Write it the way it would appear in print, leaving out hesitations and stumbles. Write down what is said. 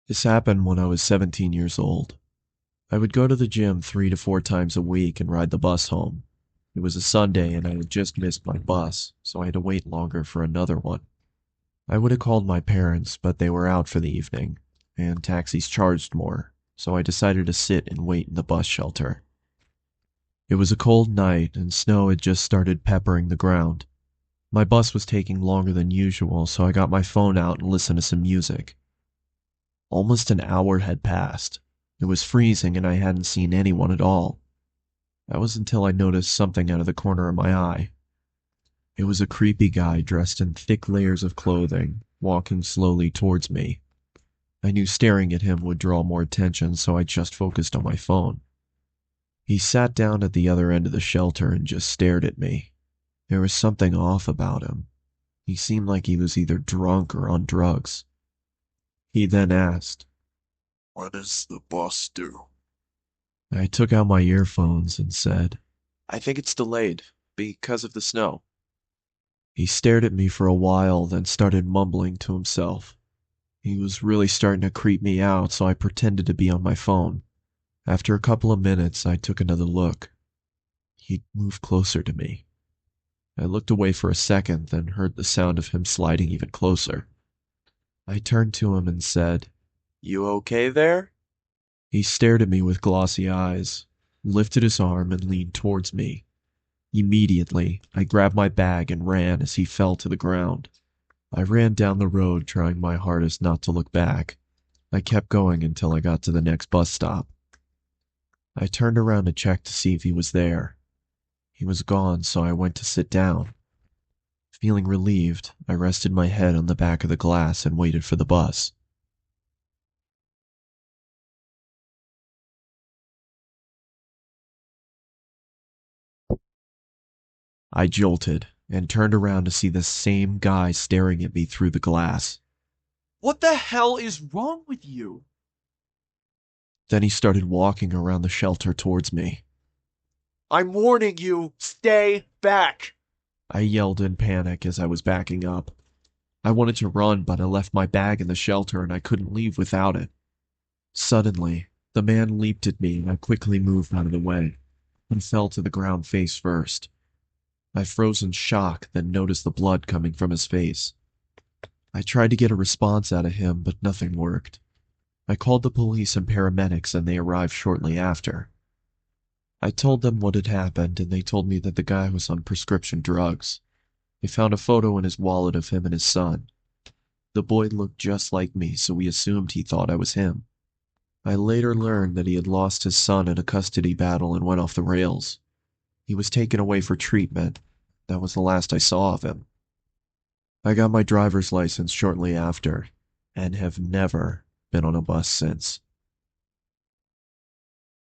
This happened when I was 17 years old. I would go to the gym 3 to 4 times a week and ride the bus home. It was a Sunday and I had just missed my bus, so I had to wait longer for another one. I would have called my parents, but they were out for the evening, and taxis charged more, so I decided to sit and wait in the bus shelter. It was a cold night and snow had just started peppering the ground. My bus was taking longer than usual, so I got my phone out and listened to some music. Almost an hour had passed. It was freezing and I hadn't seen anyone at all. That was until I noticed something out of the corner of my eye. It was a creepy guy dressed in thick layers of clothing, walking slowly towards me. I knew staring at him would draw more attention, so I just focused on my phone. He sat down at the other end of the shelter and just stared at me. There was something off about him. He seemed like he was either drunk or on drugs. He then asked, What does the boss do? I took out my earphones and said, I think it's delayed because of the snow. He stared at me for a while, then started mumbling to himself. He was really starting to creep me out, so I pretended to be on my phone. After a couple of minutes, I took another look. He'd moved closer to me. I looked away for a second, then heard the sound of him sliding even closer. I turned to him and said, You okay there? He stared at me with glossy eyes, lifted his arm, and leaned towards me. Immediately, I grabbed my bag and ran as he fell to the ground. I ran down the road, trying my hardest not to look back. I kept going until I got to the next bus stop. I turned around to check to see if he was there. He was gone, so I went to sit down. Feeling relieved, I rested my head on the back of the glass and waited for the bus. I jolted and turned around to see the same guy staring at me through the glass. What the hell is wrong with you? Then he started walking around the shelter towards me. I'm warning you, stay back. I yelled in panic as I was backing up. I wanted to run, but I left my bag in the shelter and I couldn't leave without it. Suddenly, the man leaped at me and I quickly moved out of the way. He fell to the ground face first. I froze in shock, then noticed the blood coming from his face. I tried to get a response out of him, but nothing worked. I called the police and paramedics and they arrived shortly after. I told them what had happened and they told me that the guy was on prescription drugs. They found a photo in his wallet of him and his son. The boy looked just like me, so we assumed he thought I was him. I later learned that he had lost his son in a custody battle and went off the rails. He was taken away for treatment. That was the last I saw of him. I got my driver's license shortly after, and have never been on a bus since.